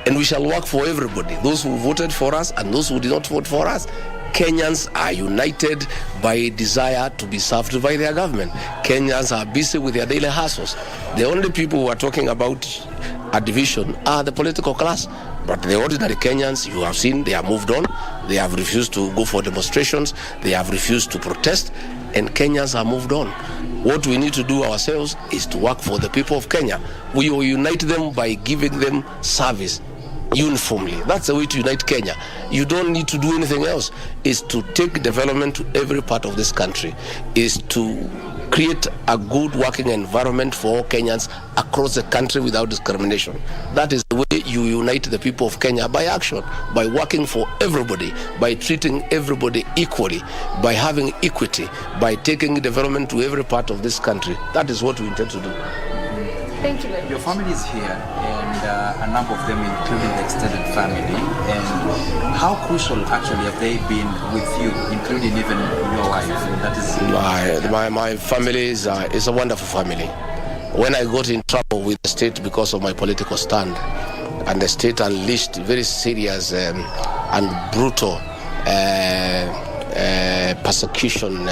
And we shall work for everybody, those who voted for us and those who did not vote for us. Kenyans are united by a desire to be served by their government. Kenyans are busy with their daily hustles. The only people who are talking about a division are the political class. But the ordinary Kenyans, you have seen, they have moved on. They have refused to go for demonstrations. They have refused to protest. And Kenyans have moved on. What we need to do ourselves is to work for the people of Kenya. We will unite them by giving them service uniformly. That's the way to unite Kenya. You don't need to do anything else. Is to take development to every part of this country. Is to create a good working environment for all Kenyans across the country without discrimination. That is the way you unite the people of Kenya, by action, by working for everybody, by treating everybody equally, by having equity, by taking development to every part of this country. That is what we intend to do. Thank you very much. Your family is here, and a number of them, including the extended family. And how crucial actually have they been with you, including even your wife? That is my family is a wonderful family. When I got in trouble with the state because of my political stand, and the state unleashed very serious and brutal persecution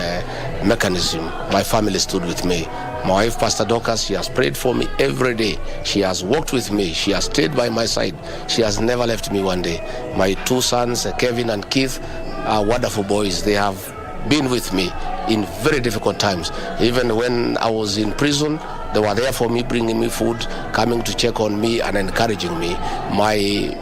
mechanism, my family stood with me. My wife, Pastor Dorcas, she has prayed for me every day. She has walked with me. She has stayed by my side. She has never left me one day. My two sons, Kevin and Keith, are wonderful boys. They have been with me in very difficult times. Even when I was in prison, they were there for me, bringing me food, coming to check on me and encouraging me. My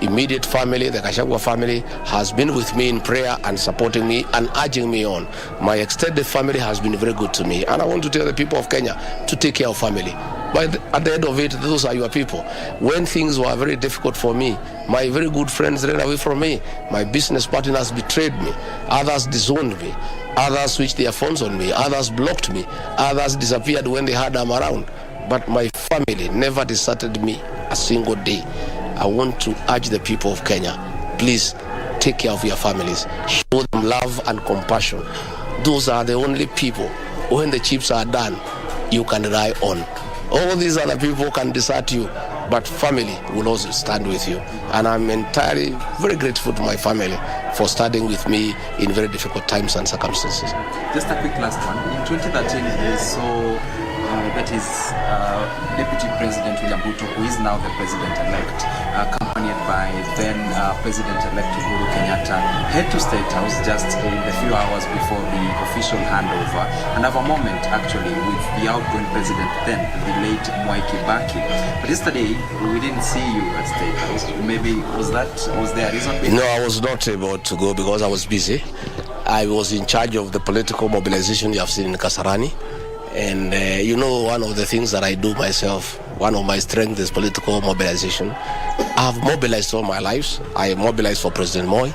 immediate family, the Kashagwa family, has been with me in prayer and supporting me and urging me on. My extended family has been very good to me. And I want to tell the people of Kenya to take care of family. But at the end of it, those are your people. When things were very difficult for me, my very good friends ran away from me. My business partners betrayed me. Others disowned me. Others switched their phones on me. Others blocked me. Others disappeared when they had them around. But my family never deserted me a single day. I want to urge the people of Kenya, please take care of your families. Show them love and compassion. Those are the only people, when the chips are done, you can rely on. All these other people can desert you, but family will also stand with you. And I'm entirely very grateful to my family for standing with me in very difficult times and circumstances. Just a quick last one. In 2013, we saw that is Deputy President William Ruto, who is now the President-elect, accompanied by then President-elect Uhuru Kenyatta, head to State House just in the few hours before the official handover. And have a moment actually with the outgoing president then, the late Mwai Kibaki. But yesterday we didn't see you at State House. Maybe was there a reason? No, I was not able to go because I was busy. I was in charge of the political mobilization you have seen in Kasarani. And one of the things that I do myself, one of my strengths is political mobilization. I've mobilized all my lives. I mobilized for President Moi.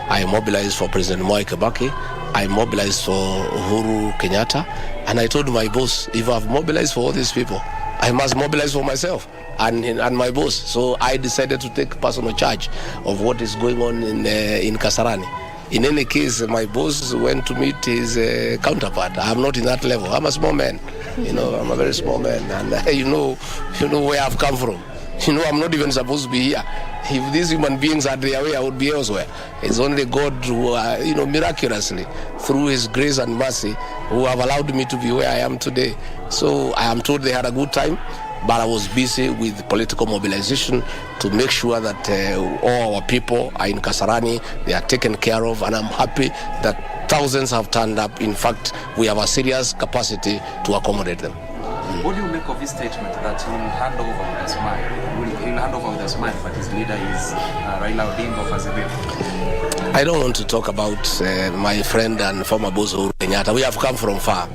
I mobilized for President Mwai Kibaki. I mobilized for Uhuru Kenyatta. And I told my boss, if I've mobilized for all these people, I must mobilize for myself and my boss. So I decided to take personal charge of what is going on in Kasarani. In any case, my boss went to meet his counterpart. I'm not in that level. I'm a small man. I'm a very small man. And you know where I've come from. I'm not even supposed to be here. If these human beings are their way, I would be elsewhere. It's only God who, miraculously, through His grace and mercy, who have allowed me to be where I am today. So I am told they had a good time, but I was busy with political mobilization to make sure that all our people are in Kasarani, they are taken care of, and I'm happy that thousands have turned up. In fact, we have a serious capacity to accommodate them. What do you make of his statement that he will hand over with a smile? He'll hand over with a smile, but his leader is Raila Odinga of Azimio? I don't want to talk about my friend and former boss Uhuru Kenyatta. We have come from far.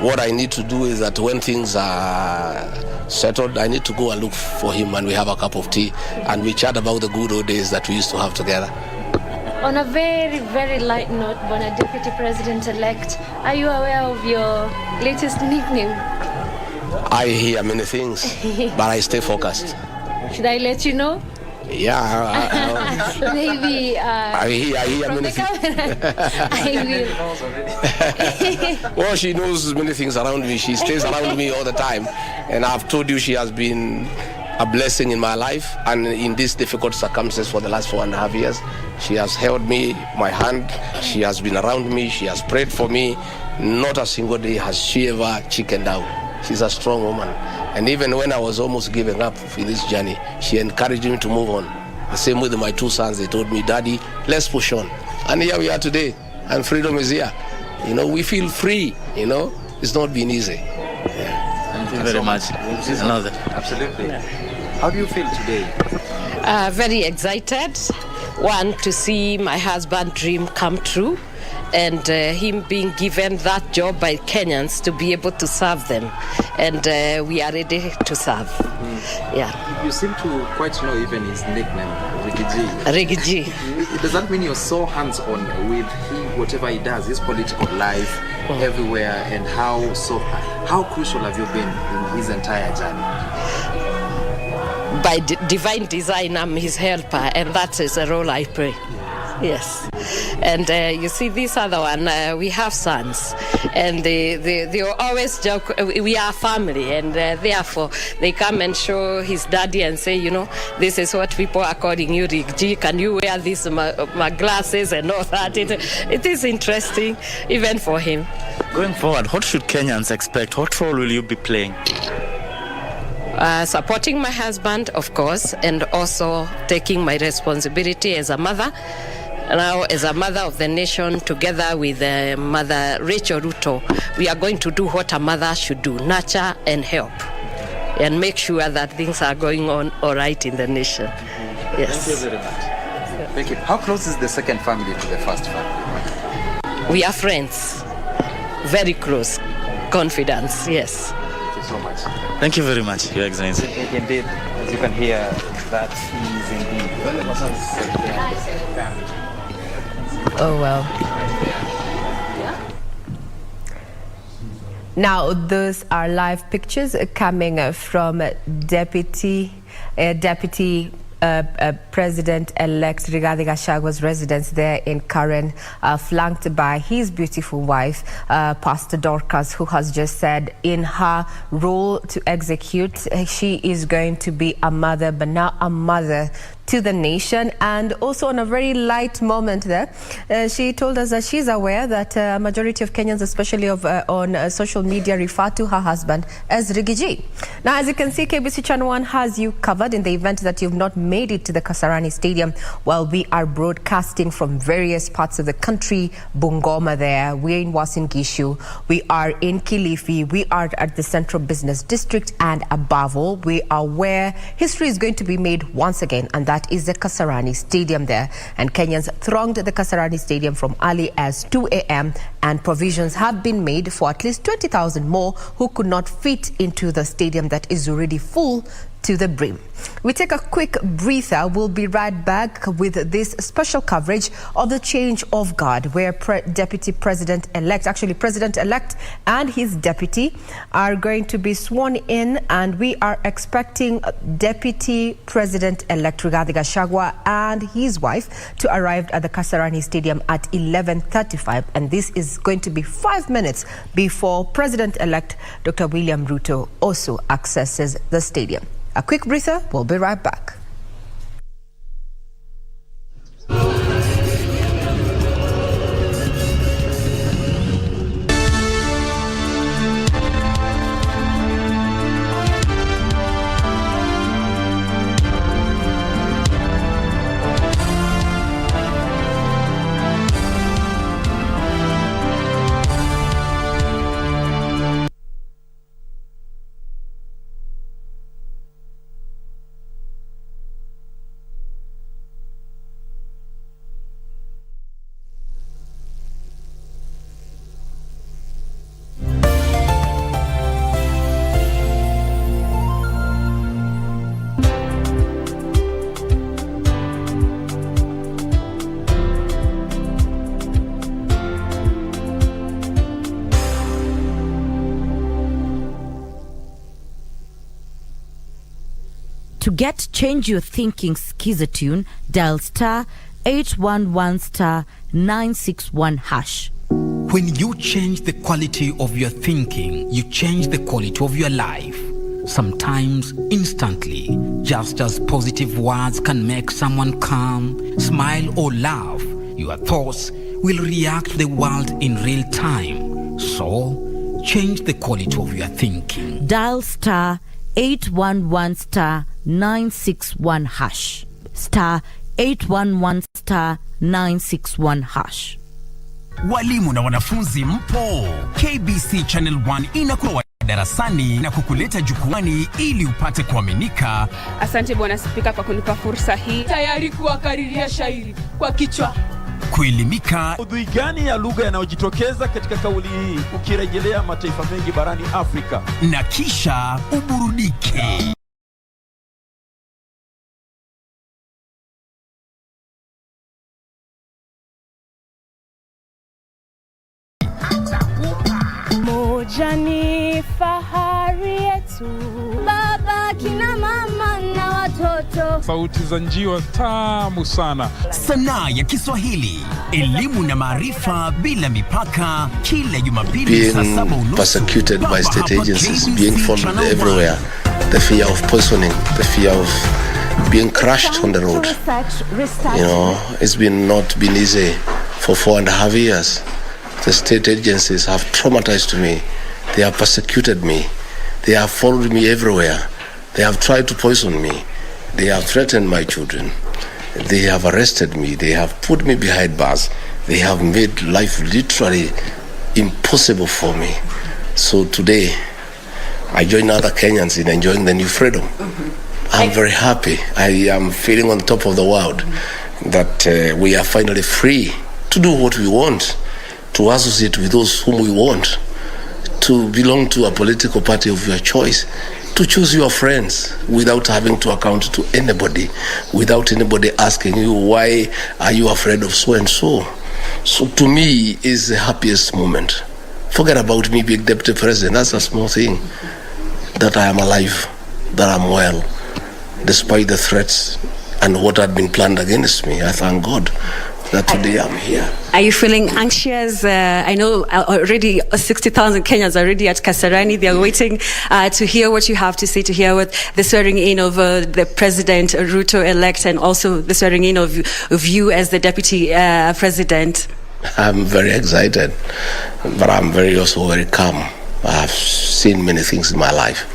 What I need to do is that when things are settled, I need to go and look for him and we have a cup of tea and we chat about the good old days that we used to have together. On a very, very light note, Bona Deputy President-elect, are you aware of your latest nickname? I hear many things, but I stay focused. Should I let you know? Yeah. Maybe. I hear many things. I will. Well, she knows many things around me. She stays around me all the time. And I've told you she has been a blessing in my life, and in these difficult circumstances for the last 4.5 years. She has held me, my hand. She has been around me. She has prayed for me. Not a single day has she ever chickened out. She's a strong woman. And even when I was almost giving up in this journey, she encouraged me to move on. The same with my 2 sons. They told me, Daddy, let's push on. And here we are today, and freedom is here. You know, we feel free, you know. It's not been easy. Thank you very much. Absolutely. How do you feel today? Very excited. One, to see my husband's dream come true, and him being given that job by Kenyans to be able to serve them. And we are ready to serve. Yeah. You seem to quite know even his nickname, Rigiji. Rigiji. Does that mean you're so hands-on with whatever he does, his political life, everywhere, and how crucial have you been in his entire journey? By divine design, I'm his helper, and that is a role I play. Yes. And you see, this other one, we have sons, and they always joke, we are family, and therefore they come and show his daddy and say, you know, this is what people are calling you, Rick G. Can you wear these my glasses and all that? It is interesting, even for him. Going forward, what should Kenyans expect? What role will you be playing? Supporting my husband, of course, and also taking my responsibility as a mother. Now, as a mother of the nation, together with Mother Rachel Ruto, we are going to do what a mother should do, nurture and help, and make sure that things are going on all right in the nation. Yes. Thank you very much. Thank you. How close is the second family to the first family? We are friends, very close, confidence, yes. Thank you so much. Thank you very much, Your Excellency. Indeed, as you can hear, that is indeed very much. Oh, well. Now, those are live pictures coming from Deputy President-elect Rigathi Gachagwa's residence there in Karen, flanked by his beautiful wife, Pastor Dorcas, who has just said in her role to execute, she is going to be a mother, but now a mother to the nation. And also on a very light moment there, she told us that she's aware that a majority of Kenyans, especially on social media, refer to her husband as Rigiji. Now, as you can see, KBC Channel 1 has you covered in the event that you've not made it to the Kasarani Stadium. While we are broadcasting from various parts of the country, Bungoma there, we're in Uasin Gishu, we are in Kilifi, we are at the Central Business District, and above all, we are where history is going to be made once again, and that is the Kasarani Stadium there. And Kenyans thronged the Kasarani Stadium from early as 2 a.m. and provisions have been made for at least 20,000 more who could not fit into the stadium that is already full to the brim. We take a quick breather. We'll be right back with this special coverage of the change of guard, where Deputy President-elect, actually President-elect and his deputy are going to be sworn in, and we are expecting Deputy President-elect Rigathi Gachagua and his wife to arrive at the Kasarani Stadium at 11:35, and this is going to be 5 minutes before President-elect Dr. William Ruto also accesses the stadium. A quick breather, we'll be right back. To get Change Your Thinking Skizatune, dial star 811 star 961 hash. When you change the quality of your thinking, you change the quality of your life. sometimes instantly. Just as positive words can make someone calm, smile or laugh, your thoughts will react to the world in real time. So, change the quality of your thinking. Dial star 811 star 961 hash. Star 811 star 961 hash. Walimu na wanafunzi mpo. KBC Channel 1 inakuwa darasani na kukuleta jukwani ili upate kuaminika. Asante Bwana Spika kwa kunipa fursa hii. Tayari kuwakariria shairi kwa kichwa. Kuelimika. Udhui gani ya lugha yanayojitokeza katika kauli hii ukirejelea mataifa mengi barani Afrika? Na kisha uburudike. Moja ni fahari yetu, baba, kina mama na watoto. Sauti za njiwa tamu sana. Sanaa ya Kiswahili, elimu na maarifa bila mipaka, kila Jumapili saa 7 unusu. Persecuted by state agencies, being followed everywhere, the fear of poisoning, the fear of being crushed on the road. You know, it's not been easy for 4.5 years. The state agencies have traumatized me. They have persecuted me. They have followed me everywhere. They have tried to poison me. They have threatened my children. They have arrested me. They have put me behind bars. They have made life literally impossible for me. So today, I join other Kenyans in enjoying the new freedom. I'm very happy. I am feeling on top of the world that we are finally free to do what we want, to associate with those whom we want, to belong to a political party of your choice, to choose your friends without having to account to anybody, without anybody asking you, why are you afraid of so and so? So to me is the happiest moment. Forget about me being deputy president. That's a small thing. That I am alive, that I'm well, despite the threats and what had been planned against me. I thank God that today I'm here. Are you feeling anxious? I know already 60,000 Kenyans are already at Kasarani. They are waiting to hear what you have to say, to hear what the swearing in of the President Ruto-elect, and also the swearing in of you as the Deputy President. I'm very excited, but I'm also very calm. I have seen many things in my life.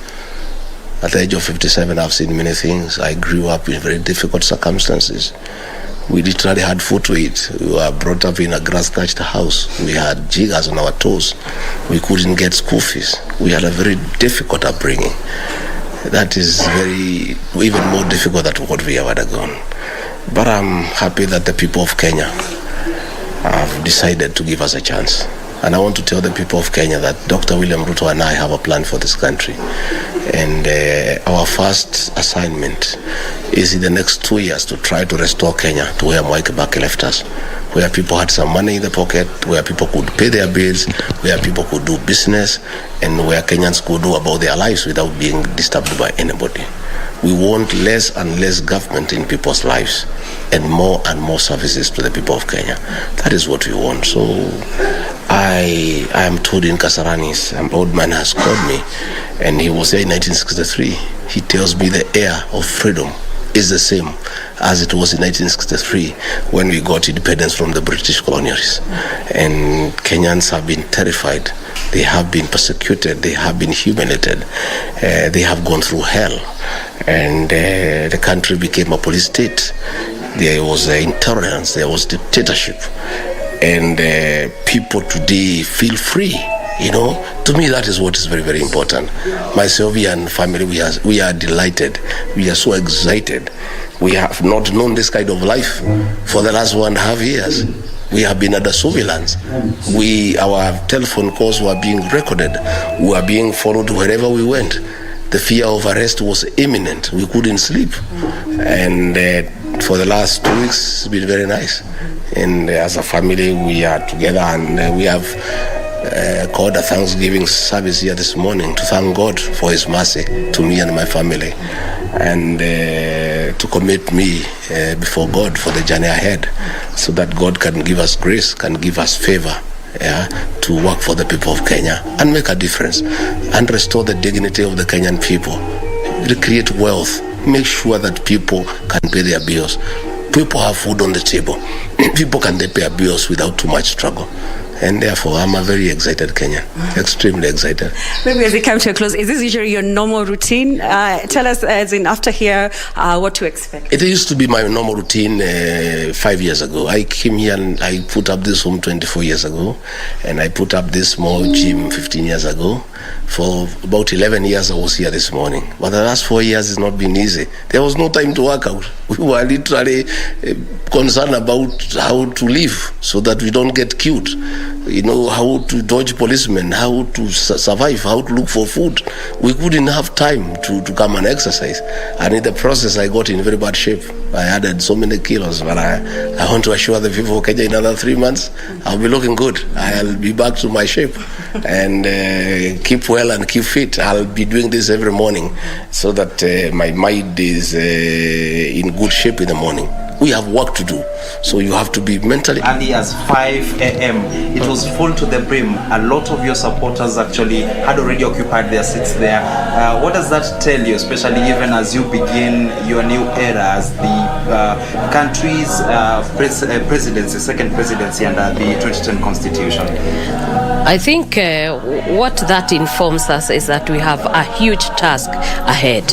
At the age of 57, I've seen many things. I grew up in very difficult circumstances. We literally had food to eat. We were brought up in a grass-thatched house. We had jiggers on our toes. We couldn't get school fees. We had a very difficult upbringing. That is even more difficult than what we have undergone. But I'm happy that the people of Kenya have decided to give us a chance. And I want to tell the people of Kenya that Dr. William Ruto and I have a plan for this country. And our first assignment is in the next 2 years to try to restore Kenya to where Mwai Kibaki left us, where people had some money in the pocket, where people could pay their bills, where people could do business, and where Kenyans could do about their lives without being disturbed by anybody. We want less and less government in people's lives and more services to the people of Kenya. That is what we want. So I am told in Kasarani, an old man has called me, and he was there in 1963. He tells me the air of freedom is the same as it was in 1963 when we got independence from the British colonialists. And Kenyans have been terrified. They have been persecuted. They have been humiliated. They have gone through hell. And the country became a police state. There was intolerance. There was dictatorship. And people today feel free. You know, to me that is what is very, very important. Myself and family, we are delighted. We are so excited. We have not known this kind of life for the last 1.5 years. We have been under surveillance. Our telephone calls were being recorded. We were being followed wherever we went. The fear of arrest was imminent. We couldn't sleep. And for the last 2 weeks, it's been very nice. And as a family, we are together, and we have called a Thanksgiving service here this morning to thank God for His mercy to me and my family, and to commit me before God for the journey ahead, so that God can give us grace, can give us favor, to work for the people of Kenya and make a difference and restore the dignity of the Kenyan people, create wealth, make sure that people can pay their bills. People have food on the table. People can pay their bills without too much struggle. And therefore, I'm a very excited Kenyan, extremely excited. Maybe as we come to a close, is this usually your normal routine? Tell us, as in after here, what to expect. It used to be my normal routine 5 years ago. I came here and I put up this home 24 years ago, and I put up this small gym 15 years ago. For about 11 years, I was here this morning. But the last 4 years has not been easy. There was no time to work out. We were literally concerned about how to live so that we don't get killed. You know, how to dodge policemen, how to survive, how to look for food. We couldn't have time to come and exercise. And in the process, I got in very bad shape. I added so many kilos, but I want to assure the people of Kenya in another 3 months, I'll be looking good. I'll be back to my shape and keep well and keep fit. I'll be doing this every morning so that my mind is in good shape in the morning. We have work to do, so you have to be mentally. Early as 5 a.m., it was full to the brim. A lot of your supporters actually had already occupied their seats there. What does that tell you, especially even as you begin your new era as the country's presidency, second presidency under the 2010 Constitution? I think what that informs us is that we have a huge task ahead.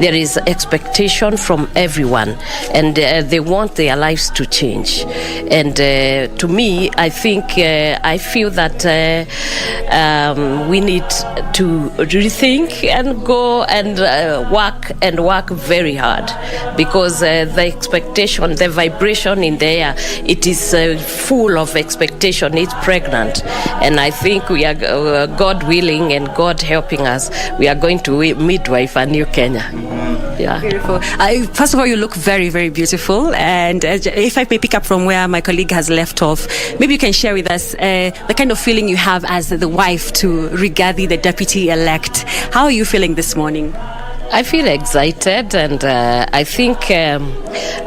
There is expectation from everyone, and they want their lives to change. And to me, I think I feel that we need to rethink and go and work very hard, because the expectation, the vibration in the air, it is full of expectation. It's pregnant, and I think we are, God willing and God helping us, we are going to midwife a new Kenya. Yeah. Beautiful. First of all, you look very, very beautiful. And if I may pick up from where my colleague has left off, maybe you can share with us the kind of feeling you have as the wife to Rigathi, the deputy-elect. How are you feeling this morning? I feel excited, and I think I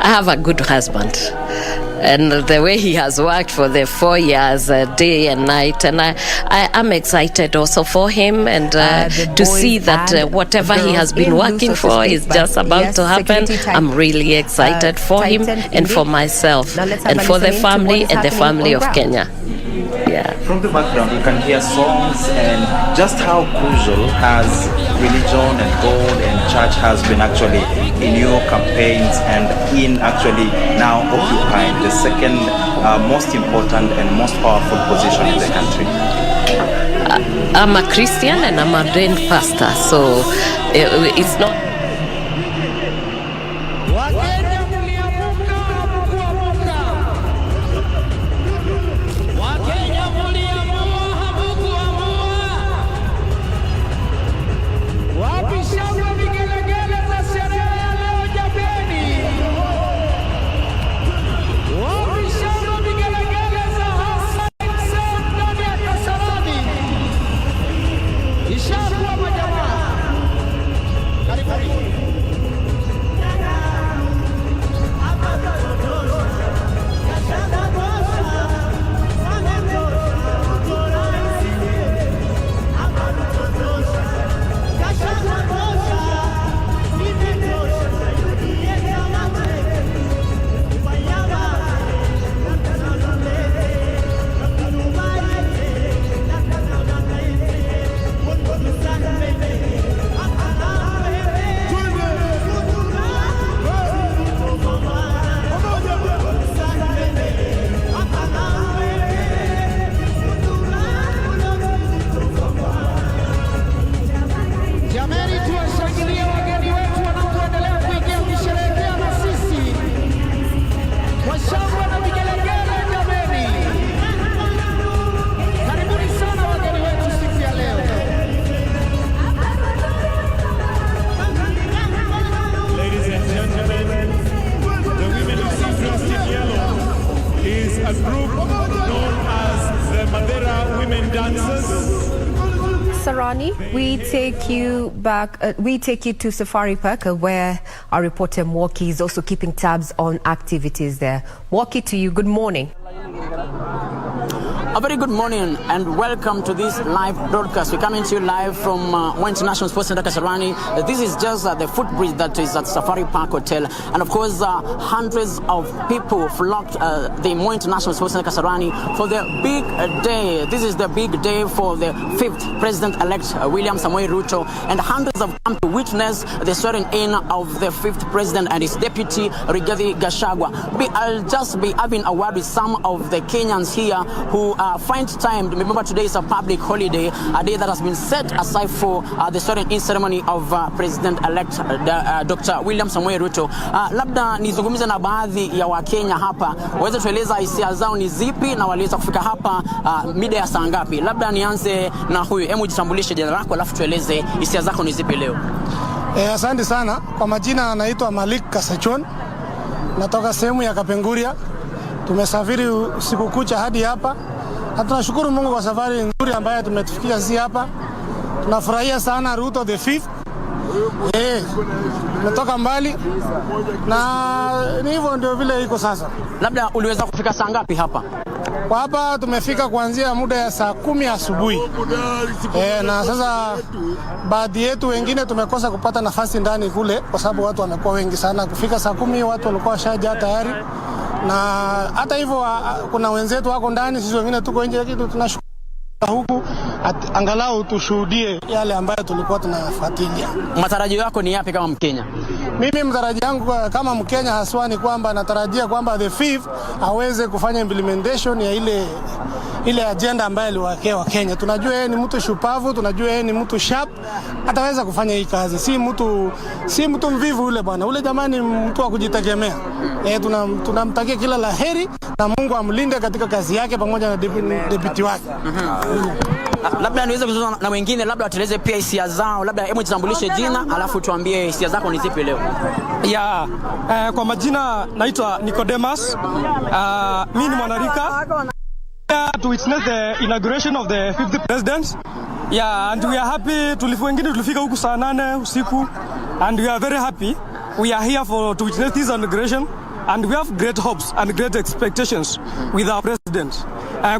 have a good husband. And the way he has worked for the 4 years, day and night, and I am excited also for him, and to see that whatever he has been working for is just about to happen. I'm really excited for him and for myself and for the family and the family of Kenya. Yeah. From the background, you can hear songs and just how crucial has religion and God and church has been actually in your campaigns and in actually now occupying the second most important and most powerful position in the country. I'm a Christian and I'm a ordained pastor, so it's not. Kasarani, we take you back. We take you to Safari Park, where our reporter Mwoki is also keeping tabs on activities there. Mwoki, to you. Good morning. A very good morning and welcome to this live broadcast. We're coming to you live from Moi International Sports Center, Kasarani. This is just the footbridge that is at Safari Park Hotel. And of course, hundreds of people flocked the Moi International Sports Center, Kasarani for the big day. This is the big day for the 5th President-elect William Samoei Ruto. And hundreds have come to witness the swearing in of the 5th President and his deputy, Rigathi Gachagua. I'll just be having a word with some of the Kenyans here who find time. Remember, today is a public holiday, a day that has been set aside for the swearing-in ceremony of President-elect Dr. William Samoei Ruto. Labda nizungumze na baadhi ya Wakenya hapa, waweze tueleza hisia zao ni zipi na waliweza kufika hapa mida ya saa ngapi. Labda nianze na huyu, hebu jitambulishe jina lako alafu tueleze hisia zako ni zipi leo. Asante sana. Kwa majina naitwa Malik Kasachon. Natoka sehemu ya Kapenguria. Tumesafiri usiku kucha hadi hapa. Na tunashukuru Mungu kwa safari nzuri ambayo tumetufikia sisi hapa. Tunafurahia sana Ruto the 5th. Tumetoka mbali. Na ni hivyo ndio vile iko sasa. Labda uliweza kufika saa ngapi hapa? Kwa hapa tumefika kuanzia muda ya saa 10 asubuhi. Na sasa baadhi yetu wengine tumekosa kupata nafasi ndani kule kwa sababu watu wamekuwa wengi sana. Kufika saa 10 watu walikuwa washaja tayari. Na hata hivyo kuna wenzetu wako ndani, sisi wengine tuko nje, lakini tunashukuru huku angalau tushuhudie yale ambayo tulikuwa tunafuatilia. Matarajio yako ni yapi kama Mkenya? Mimi matarajio yangu kama Mkenya haswa ni kwamba natarajia kwamba the 5th aweze kufanya implementation ya ile agenda ambayo aliwekea Kenya. Tunajua yeye ni mtu shupavu, tunajua yeye ni mtu sharp, ataweza kufanya hii kazi. Si mtu mvivu ule bwana. Ule jamani mtu wa kujitegemea. Tunamtakia kila laheri na Mungu amlinde katika kazi yake pamoja na deputy wake. Labda niweze kuzungumza na wengine, labda watueleze pia hisia zao. Labda hebu jitambulishe jina alafu tuambie hisia zako ni zipi leo. Kwa majina naitwa Nicodemus. Mimi ni mwanarika. To witness the inauguration of the 5th president. And we are happy. Wengine tulifika huku saa 8 usiku and we are very happy. We are here to witness this inauguration and we have great hopes and great expectations with our president.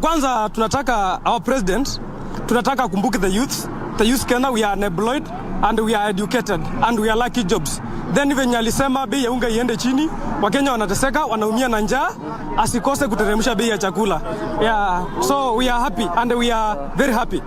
Kwanza tunataka our president, tunataka kumbuke the youth. The youth Kenya, we are unemployed and we are educated and we are lucky jobs. Then venye alisema bei ya unga iende chini, Wakenya wanateseka, wanaumia na njaa, asikose kuteremsha bei ya chakula. So we are happy and we are very happy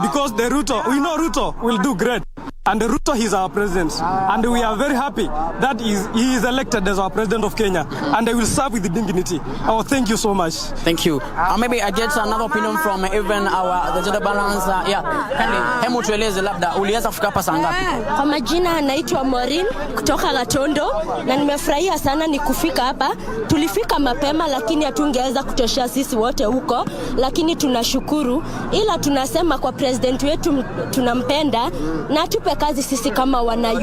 because we know Ruto will do great. And Ruto is our president, and we are very happy that he is elected as our president of Kenya, and I will serve with dignity. Thank you so much. Thank you. Maybe I get another opinion from even the gender balance. Hemu tueleze labda uliweza kufika hapa saa ngapi? Kwa majina naitwa Maureen kutoka Gatondo, na nimefurahia sana ni kufika hapa. Tulifika mapema lakini hatungeweza kutoshea sisi wote huko, lakini tunashukuru. Ila tunasema kwa president wetu tunampenda na tupe kazi sisi kama wana,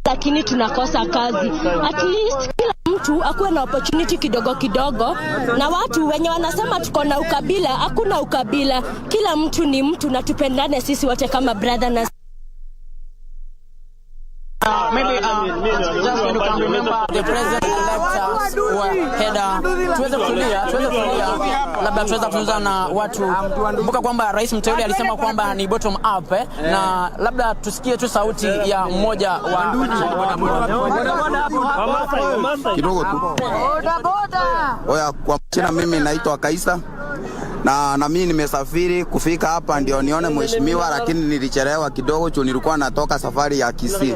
lakini tunakosa kazi. At least kila mtu akuwe na opportunity kidogo kidogo, na watu wenye wanasema tuko na ukabila, hakuna ukabila. Kila mtu ni mtu na tupendane sisi wote kama brother na maybe just when you can remember the president-elect tuweze kutulia, labda tuweza kuzungumza na watu. Kumbuka kwamba rais mteule alisema kwamba ni bottom up, na labda tusikie tu sauti ya mmoja wa kidogo tu. Kwa jina mimi naitwa Kaisa. Na mimi nimesafiri kufika hapa ndio nione mheshimiwa, lakini nilichelewa kidogo juu nilikuwa natoka safari ya Kisii.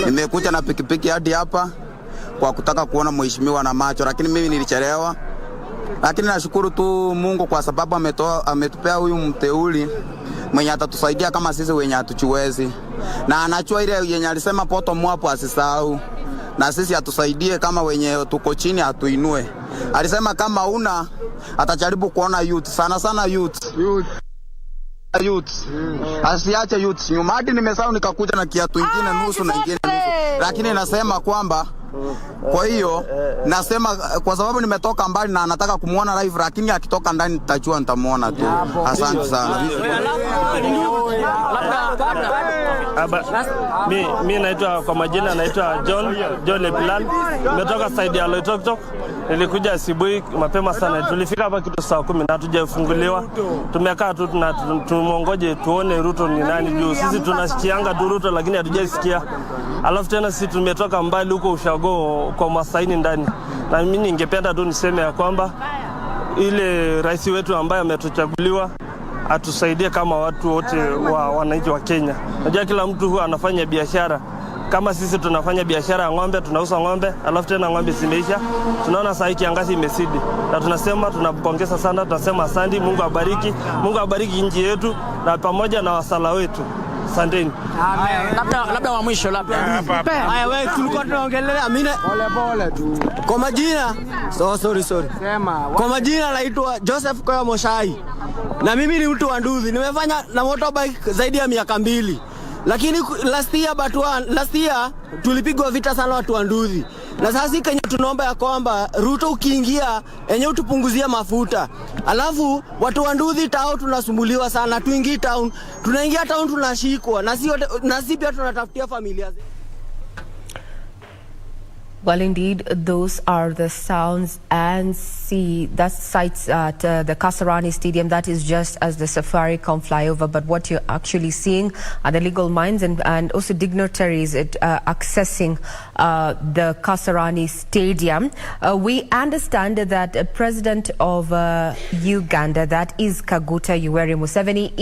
Nimekuja na pikipiki hadi hapa kwa kutaka kuona mheshimiwa na macho, lakini mimi nilichelewa. Lakini nashukuru tu Mungu kwa sababu ametupea huyu mteuli mwenye atatusaidia kama sisi wenye hatuchiwezi. Na anachua ile yenye alisema bottom up asisahau. Na sisi atusaidie kama wenye tuko chini atuinue. Alisema kama una atajaribu kuona youth, sana youth. Asiache youth nyuma. Hadi nimesahau nikakuja na kiatu kingine nusu na kingine nusu. Lakini nasema kwamba Kwa hiyo nasema kwa sababu nimetoka mbali na nataka kumuona live, lakini akitoka ndani nitajua nitamuona tu. Asante sana. Mimi naitwa kwa majina naitwa John Eplan. Nimetoka side ya Loitoktok. Nilikuja asubuhi mapema sana. Tulifika hapa kitu saa 10 na hatujafunguliwa. Tumekaa tu na tumongoje tuone Ruto ni nani juu. Sisi tunasikianga tu Ruto lakini hatujasikia. Alafu tena sisi tumetoka mbali huko ushago kwa masaini ndani. Na mimi ningependa tu niseme ya kwamba ile rais wetu ambaye ametuchaguliwa atusaidie kama watu wote wananchi wa Kenya. Unajua kila mtu huwa anafanya biashara. Kama sisi tunafanya biashara ya ng'ombe, tunauza ng'ombe, alafu tena ng'ombe zimeisha. Tunaona saa hii kiangazi imesidi. Na tunasema tunapongeza sana, tunasema asante, Mungu abariki. Mungu abariki nchi yetu na pamoja na wasala wetu. Asanteni. Labda wa mwisho labda. Haya wewe tulikuwa tunaongelea mimi pole tu. Kwa majina sorry. Kwa majina naitwa Joseph Koyo Moshai. Na mimi ni mtu wa Nduthi. Nimefanya na motorbike zaidi ya miaka 2. Lakini last year tulipigwa vita sana watu wa Nduthi. Na sasa Kenya tunaomba ya kwamba Ruto ukiingia enye utupunguzia mafuta. Alafu watu wa Nduthi tao tunasumbuliwa sana. Tuingie town, tunaingia town tunashikwa na si pia tunatafutia familia zetu. Well, indeed, those are the sounds and sights at the Kasarani Stadium. That is just as the Safaricom flyover. But what you're actually seeing are the legal minds and also dignitaries accessing the Kasarani Stadium. We understand that the President of Uganda, that is Kaguta Yoweri Museveni,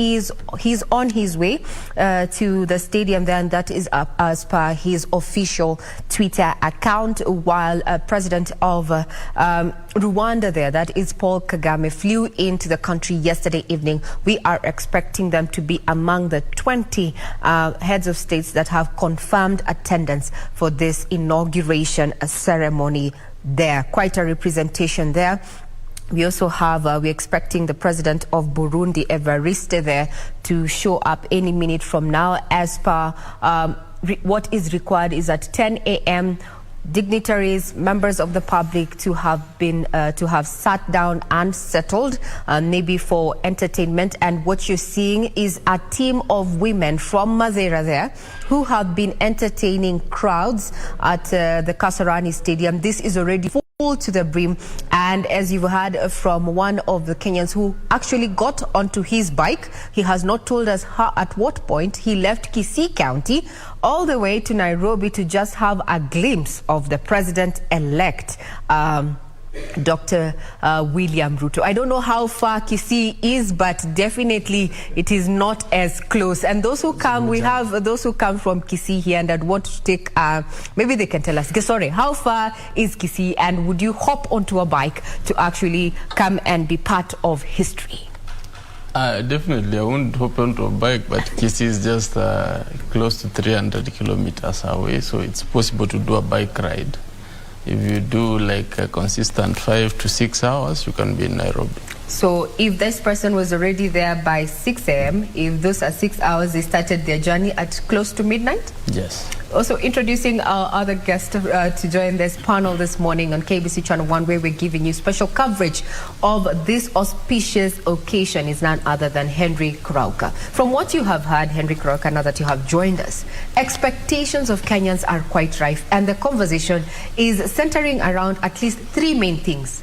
he's on his way to the stadium there, and that is as per his official Twitter account. While President of Rwanda there, that is Paul Kagame, flew into the country yesterday evening. We are expecting them to be among the 20 heads of states that have confirmed attendance for this inauguration ceremony there. Quite a representation there. We also have, we're expecting the President of Burundi, Evariste, there to show up any minute from now. As per what is required is at 10 a.m., dignitaries, members of the public to have sat down and settled, maybe for entertainment. And what you're seeing is a team of women from Madeira there who have been entertaining crowds at the Kasarani Stadium. This is already full to the brim, and as you've heard from one of the Kenyans who actually got onto his bike, he has not told us at what point he left Kisii County all the way to Nairobi to just have a glimpse of the president-elect, Dr. William Ruto. I don't know how far Kisii is, but definitely it is not as close. And those who come, we have those who come from Kisii here and that want to take, maybe they can tell us, sorry, how far is Kisii, and would you hop onto a bike to actually come and be part of history? Definitely, I won't hop onto a bike, but Kisii is just close to 300 kilometers away, so it's possible to do a bike ride. If you do like a consistent 5 to 6 hours, you can be in Nairobi. So if this person was already there by 6 a.m., if those are 6 hours, they started their journey at close to midnight? Yes. Also introducing our other guest to join this panel this morning on KBC Channel 1, where we're giving you special coverage of this auspicious occasion, is none other than Henry Kurauka. From what you have heard, Henry Kurauka, now that you have joined us, expectations of Kenyans are quite rife, and the conversation is centering around at least 3 main things.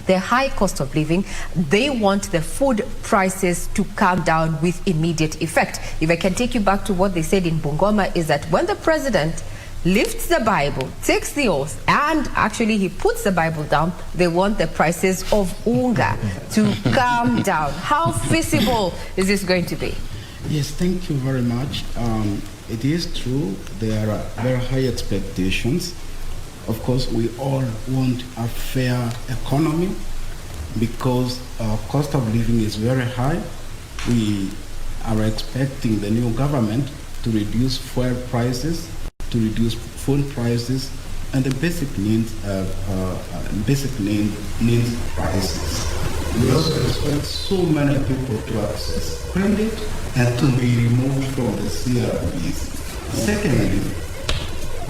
The high cost of living. They want the food prices to come down with immediate effect. If I can take you back to what they said in Bungoma, is that when the president lifts the Bible, takes the oath, and actually he puts the Bible down, they want the prices of unga to come down. How feasible is this going to be? Yes, thank you very much. It is true, there are very high expectations. Of course, we all want a fair economy because our cost of living is very high. We are expecting the new government to reduce fuel prices, to reduce food prices, and the basic needs prices. We also expect so many people to access credit and to be removed from the CRBs. Secondly,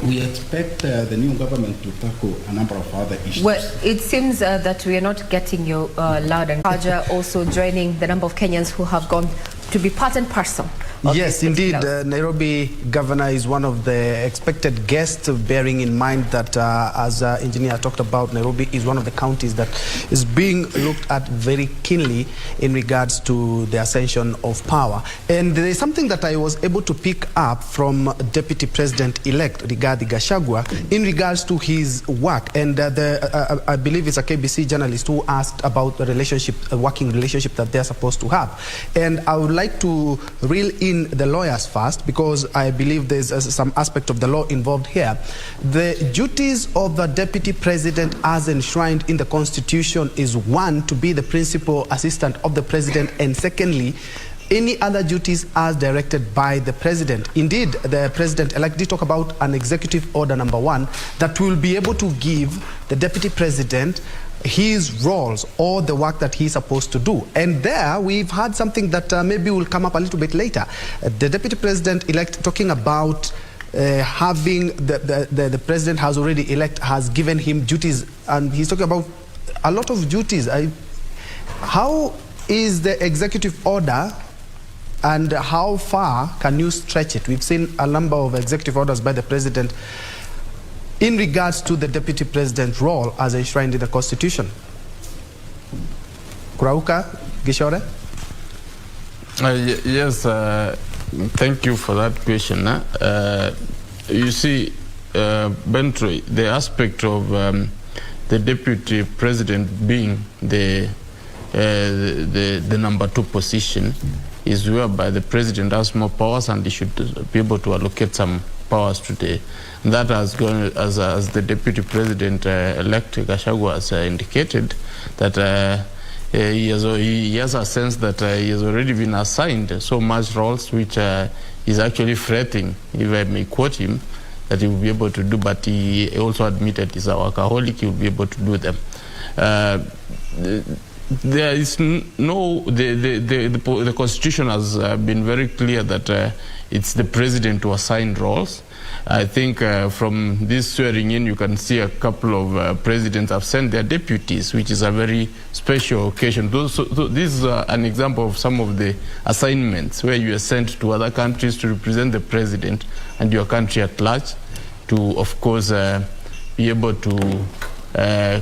we expect the new government to tackle a number of other issues. Well, it seems that we are not getting you loud and clear. Also joining the number of Kenyans who have gone to be part and parcel. Yes, indeed. Nairobi governor is one of the expected guests, bearing in mind that, as engineer talked about, Nairobi is one of the counties that is being looked at very keenly in regards to the ascension of power. And there is something that I was able to pick up from Deputy President-elect Rigathi Gachagua in regards to his work. And I believe it's a KBC journalist who asked about the relationship, a working relationship that they're supposed to have. And I would like to reel in the lawyers first, because I believe there's some aspect of the law involved here. The duties of the Deputy President as enshrined in the Constitution is, one, to be the principal assistant of the President, and secondly, any other duties as directed by the President. Indeed, the President-elect did talk about an executive order number 1 that will be able to give the Deputy President his roles or the work that he's supposed to do. And there we've had something that maybe will come up a little bit later. The Deputy President-elect talking about having the President has already has given him duties, and he's talking about a lot of duties. How is the executive order, and how far can you stretch it? We've seen a number of executive orders by the President in regards to the Deputy President's role as enshrined in the Constitution. Kurauka Gishore? Yes, thank you for that question. You see, Bentry, the aspect of the Deputy President being the number 2 position is whereby the President has more powers, and he should be able to allocate some powers today. That has gone, as the Deputy President-elect Gachagua has indicated, that he has a sense that he has already been assigned so much roles, which is actually threatening, if I may quote him, that he will be able to do, but he also admitted he's a workaholic, he will be able to do them. There is no, the Constitution has been very clear that it's the President to assign roles. I think from this swearing in, you can see a couple of presidents have sent their deputies, which is a very special occasion. This is an example of some of the assignments where you are sent to other countries to represent the President and your country at large, to, of course, be able to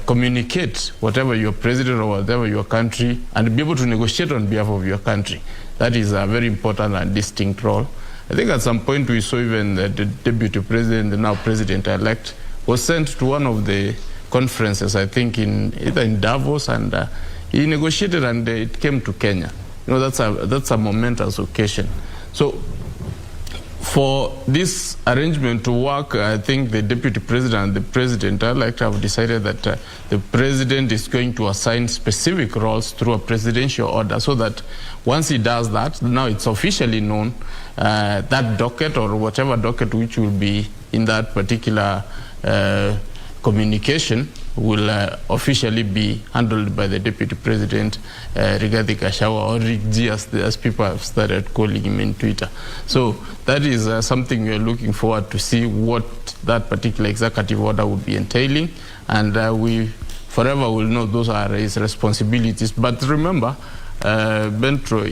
communicate whatever your president or whatever your country, and be able to negotiate on behalf of your country. That is a very important and distinct role. I think at some point we saw even the Deputy President, the now President-elect, was sent to one of the conferences, I think either in Davos, and he negotiated, and it came to Kenya. You know, that's a momentous occasion. So for this arrangement to work, I think the Deputy President and the President-elect have decided that the President is going to assign specific roles through a presidential order, so that once he does that, now it's officially known that docket, or whatever docket which will be in that particular communication, will officially be handled by the Deputy President, Rigathi Gachagua, or Rick G, as people have started calling him in Twitter. So that is something we are looking forward to see what that particular executive order would be entailing, and we forever will know those are his responsibilities. But remember, Bentro,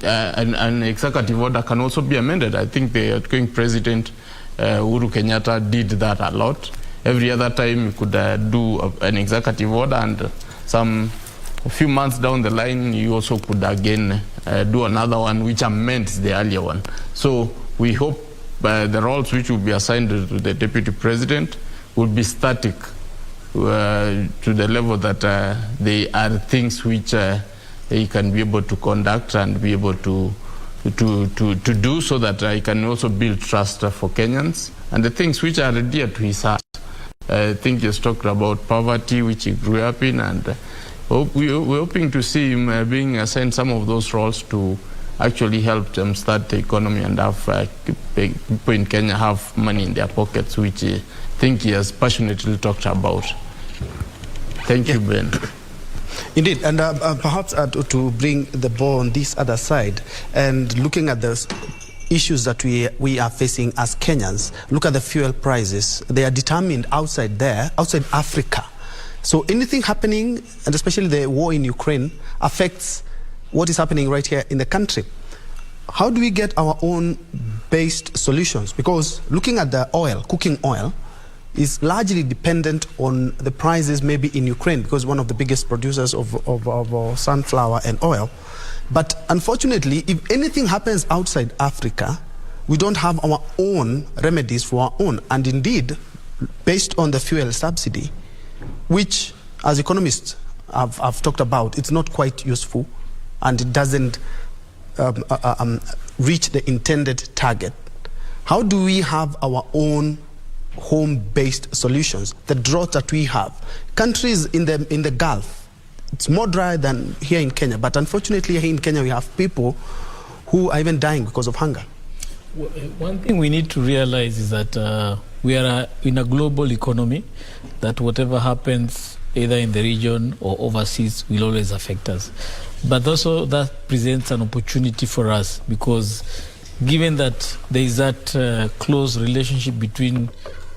an executive order can also be amended. I think the outgoing President, Uhuru Kenyatta, did that a lot. Every other time you could do an executive order, and a few months down the line you also could again do another one which amends the earlier one. So we hope the roles which will be assigned to the Deputy President will be static to the level that they are things which he can be able to conduct and be able to do, so that he can also build trust for Kenyans, and the things which are dear to his heart. I think he's talked about poverty, which he grew up in, and we're hoping to see him being assigned some of those roles to actually help them start the economy and have people in Kenya have money in their pockets, which I think he has passionately talked about. Thank you, Ben. Indeed, and perhaps to bring the ball on this other side, and looking at this issues that we are facing as Kenyans. Look at the fuel prices. They are determined outside Africa. So anything happening, and especially the war in Ukraine, affects what is happening right here in the country. How do we get our own based solutions? Because looking at the oil, cooking oil, is largely dependent on the prices maybe in Ukraine, because one of the biggest producers of sunflower and oil. But unfortunately, if anything happens outside Africa, we don't have our own remedies for our own. And indeed, based on the fuel subsidy, which as economists have talked about, it's not quite useful and it doesn't reach the intended target. How do we have our own home-based solutions? The drought that we have, countries in the Gulf, it's more dry than here in Kenya, but unfortunately here in Kenya we have people who are even dying because of hunger. One thing we need to realize is that we are in a global economy, that whatever happens either in the region or overseas will always affect us. But also that presents an opportunity for us, because given that there is that close relationship between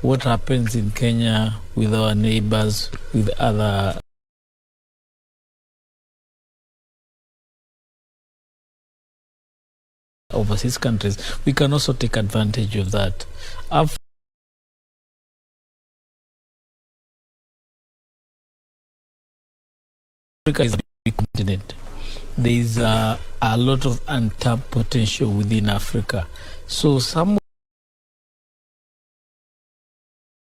what happens in Kenya with our neighbors, with other overseas countries, we can also take advantage of that. Africa is a big continent. There is a lot of untapped potential within Africa. So some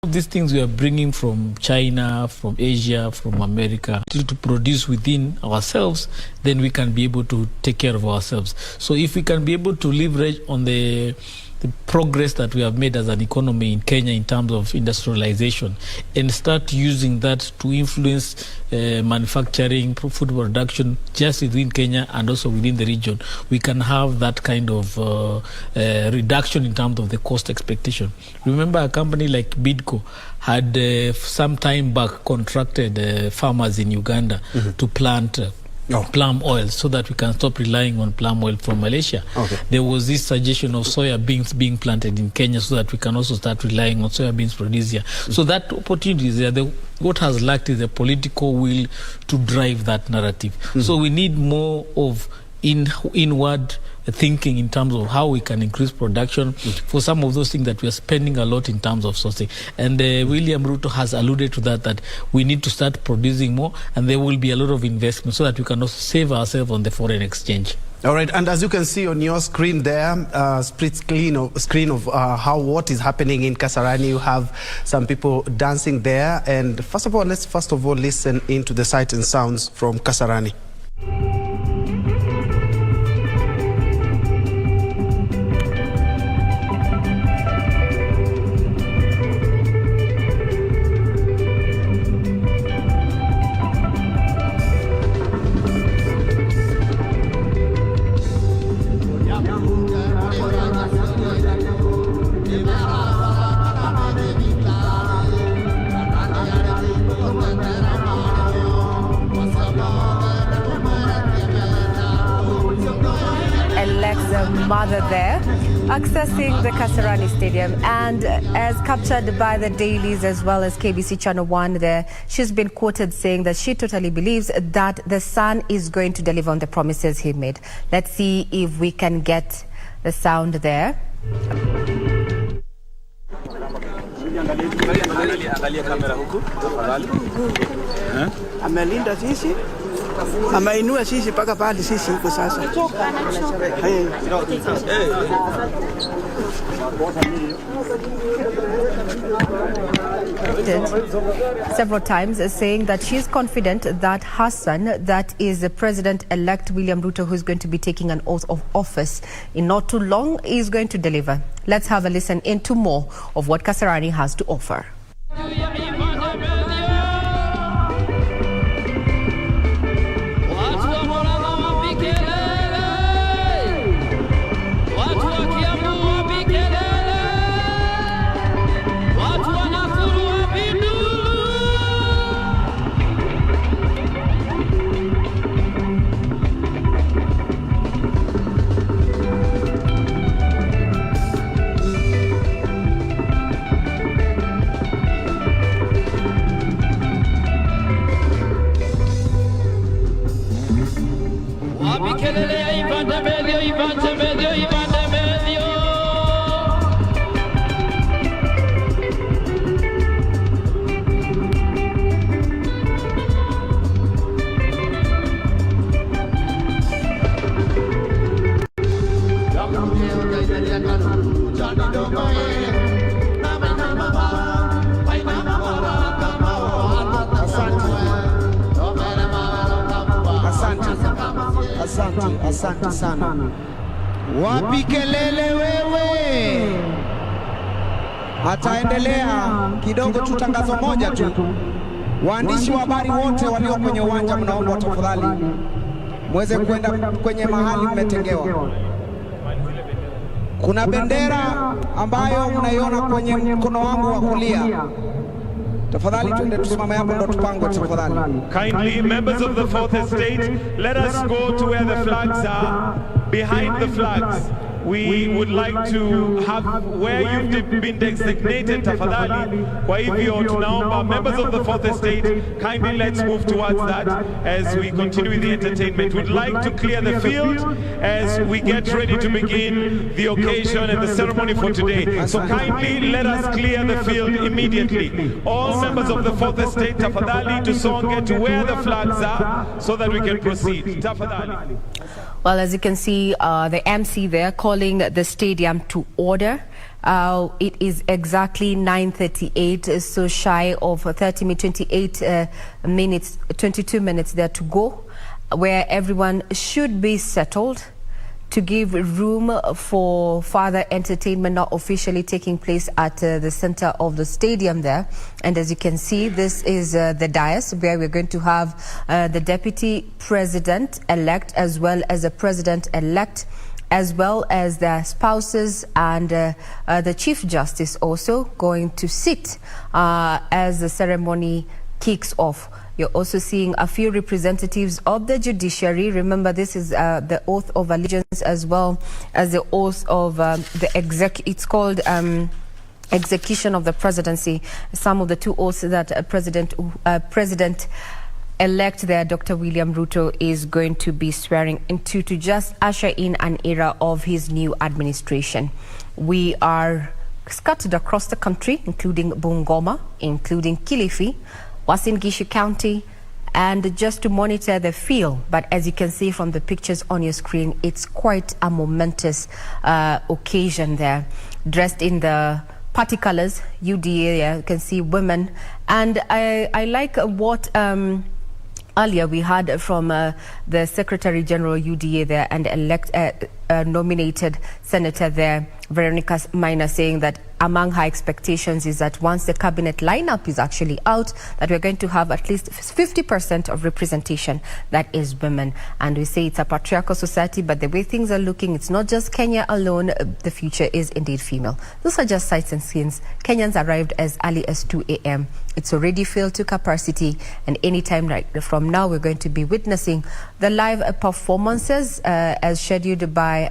of these things we are bringing from China, from Asia, from America to produce within ourselves, then we can be able to take care of ourselves. So if we can be able to leverage on the progress that we have made as an economy in Kenya in terms of industrialization and start using that to influence manufacturing, food production just within Kenya and also within the region, we can have that kind of reduction in terms of the cost expectation. Remember, a company like Bidco had some time back contracted farmers in Uganda to plant palm oil so that we can stop relying on palm oil from Malaysia. Okay. There was this suggestion of soya beans being planted in Kenya so that we can also start relying on soya beans produced here. So that opportunity is there. What has lacked is the political will to drive that narrative. So we need more of inward thinking in terms of how we can increase production for some of those things that we are spending a lot in terms of sourcing. And William Ruto has alluded to that we need to start producing more, and there will be a lot of investment so that we can also save ourselves on the foreign exchange. All right, and as you can see on your screen there, split screen of what is happening in Kasarani. You have some people dancing there, and let's first of all listen into the sights and sounds from Kasarani. Mother there, accessing the Kasarani Stadium, and as captured by the dailies as well as KBC Channel 1 there, she's been quoted saying that she totally believes that the son is going to deliver on the promises he made. Let's see if we can get the sound there. Amelinda sisi, ameinua sisi mpaka pale sisi huko sasa. Several times saying that she's confident that her son, that is the President-elect William Ruto, who is going to be taking an oath of office in not too long, is going to deliver. Let's have a listen into more of what Kasarani has to offer. Asante sana. Wapi kelele wewe? Ataendelea kidogo tu, tangazo moja tu. Waandishi wa habari wote walio kwenye uwanja mnaomba tafadhali muweze kwenda kwenye mahali mmetengewa. Kuna bendera ambayo mnaiona kwenye mkono wangu wa kulia. Tafadhali tuende tusimame hapo ndo tupangwe tafadhali. Kindly, members of the fourth estate, let us go to where the flags are. Behind the flags, we would like to have where you've been designated tafadhali. Kwa hivyo tunaomba members of the fourth estate, kindly let's move towards that as we continue with the entertainment. We'd like to clear the field as we get ready to begin the occasion and the ceremony for today. So kindly let us clear the field immediately. All members of the fourth estate, tafadhali, to get to where the flags are so that we can proceed. Tafadhali. Well, as you can see, the MC there calling the stadium to order. It is exactly 9:38, so shy of 28 minutes, 22 minutes there to go, where everyone should be settled to give room for further entertainment not officially taking place at the center of the stadium there. And as you can see, this is the dais where we're going to have the deputy president-elect as well as the president-elect, as well as their spouses and the Chief Justice also going to sit as the ceremony kicks off. You're also seeing a few representatives of the judiciary. Remember, this is the oath of allegiance as well as the oath of it's called execution of the presidency. Some of the two oaths that President-elect there, Dr. William Ruto, is going to be swearing into to just usher in an era of his new administration. We are scattered across the country, including Bungoma, including Kilifi, Uasin Gishu County, and just to monitor the field. But as you can see from the pictures on your screen, it's quite a momentous occasion there. Dressed in the party colors, UDA, you can see women. And I like what earlier we heard from the Secretary General UDA there and nominated Senator there, Veronica Maina, saying that among her expectations is that once the cabinet lineup is actually out, that we're going to have at least 50% of representation that is women. And we say it's a patriarchal society, but the way things are looking, it's not just Kenya alone. The future is indeed female. Those are just sights and scenes. Kenyans arrived as early as 2 a.m. It's already filled to capacity, and anytime right from now, we're going to be witnessing the live performances as scheduled by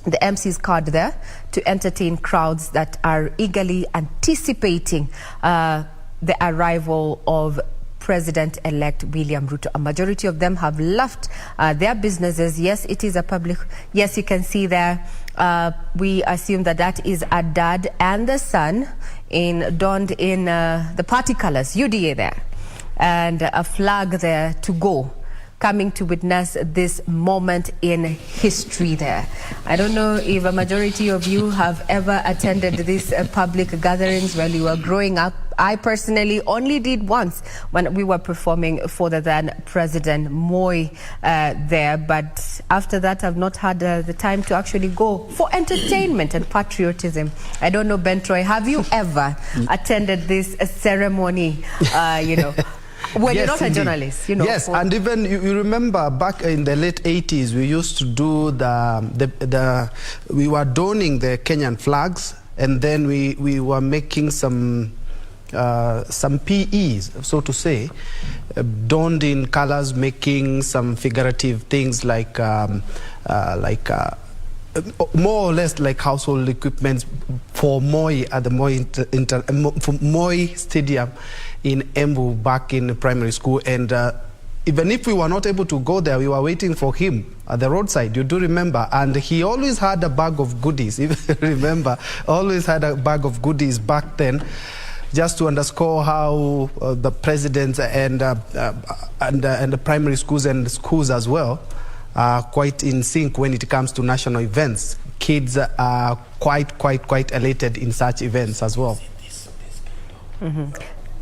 the MC's card there to entertain crowds that are eagerly anticipating the arrival of President-elect William Ruto. A majority of them have left their businesses. Yes, it is a public. Yes, you can see there. We assume that that is a dad and the son donned in the party colors, UDA there, and a flag there to go, coming to witness this moment in history there. I don't know if a majority of you have ever attended these public gatherings while you were growing up. I personally only did once when we were performing for the then President Moi there. But after that, I've not had the time to actually go for entertainment and patriotism. I don't know, Ben Troy, have you ever attended this ceremony, Well, yes, you're not a journalist, Yes, and even you remember back in the late 80s, we used to do we were donning the Kenyan flags, and then we were making some PEs, so to say, donned in colors, making some figurative things like more or less like household equipment for Moi at the Moi Stadium in Embu back in primary school. And even if we were not able to go there, we were waiting for him at the roadside, you do remember, and he always had a bag of goodies, if you remember, always had a bag of goodies back then, just to underscore how the president and the primary schools and schools as well are quite in sync when it comes to national events. Kids are quite elated in such events as well.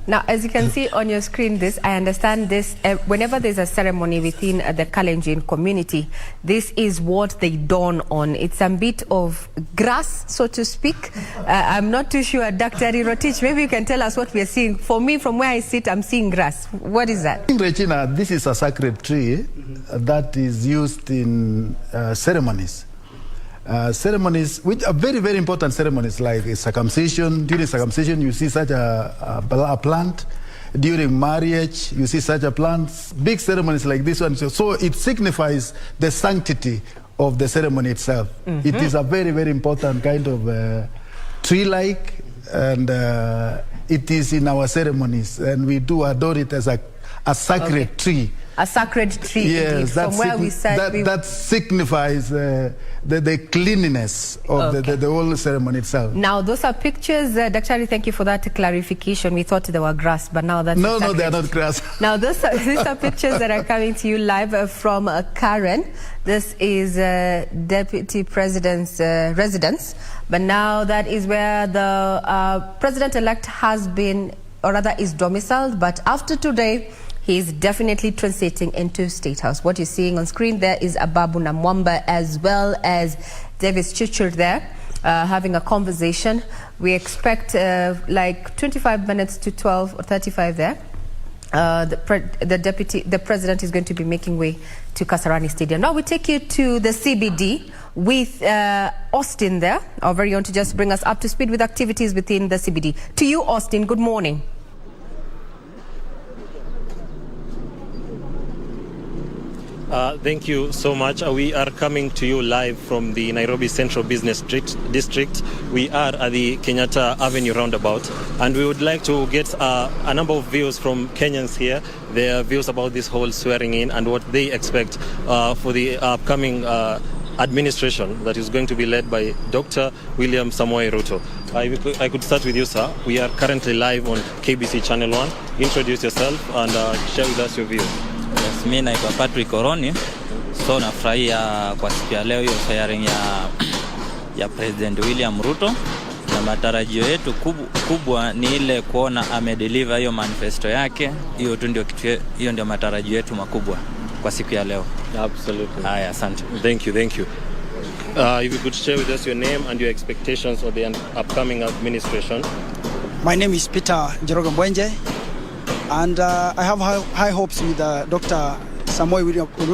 Now, as you can see on your screen, I understand this, whenever there's a ceremony within the Kalenjin community, this is what they don on. It's a bit of grass, so to speak. I'm not too sure, Dr. Ruto'S, maybe you can tell us what we are seeing. For me, from where I sit, I'm seeing grass. What is that? Regina, this is a sacred tree that is used in ceremonies. Ceremonies, which are very, very important ceremonies, like circumcision. During circumcision, you see such a plant. During marriage, you see such a plant. Big ceremonies like this one. So it signifies the sanctity of the ceremony itself. It is a very, very important kind of tree-like, and it is in our ceremonies, and we do adore it as a sacred tree. A sacred tree, yes, from where we said that signifies the cleanliness of the whole ceremony itself. Now, those are pictures. Dr. Ali, thank you for that clarification. We thought they were grass, but now that's no, they are not grass. Now, these are pictures that are coming to you live from Karen. This is Deputy President's residence, but now that is where the President-elect has been, or rather is domiciled, but after today, he's definitely transiting into State House. What you're seeing on screen there is Ababu Namwamba as well as Davis Chichur there having a conversation. We expect like 25 minutes to 12 or 35 there. The president is going to be making way to Kasarani Stadium. Now we take you to the CBD with Austin there, our very own, to just bring us up to speed with activities within the CBD. To you, Austin, good morning. Thank you so much. We are coming to you live from the Nairobi Central Business District. We are at the Kenyatta Avenue roundabout, and we would like to get a number of views from Kenyans here, their views about this whole swearing in and what they expect for the upcoming administration that is going to be led by Dr. William Samoei Ruto. I could start with you, sir. We are currently live on KBC Channel 1. Introduce yourself and share with us your views. Yes, mimi naitwa Patrick Oroni. So nafurahia kwa siku ya leo hiyo swearing ya President William Ruto, na matarajio yetu kubwa ni ile kuona amedeliver hiyo manifesto yake. Hiyo tu ndio kitu, hiyo ndio matarajio yetu makubwa kwa siku ya leo. Absolutely. Haya, asante. Thank you. If you could share with us your name and your expectations for the upcoming administration. My name is Peter Njoroge Mbwenje, and I have high hopes with Dr. Samoei William Ruto.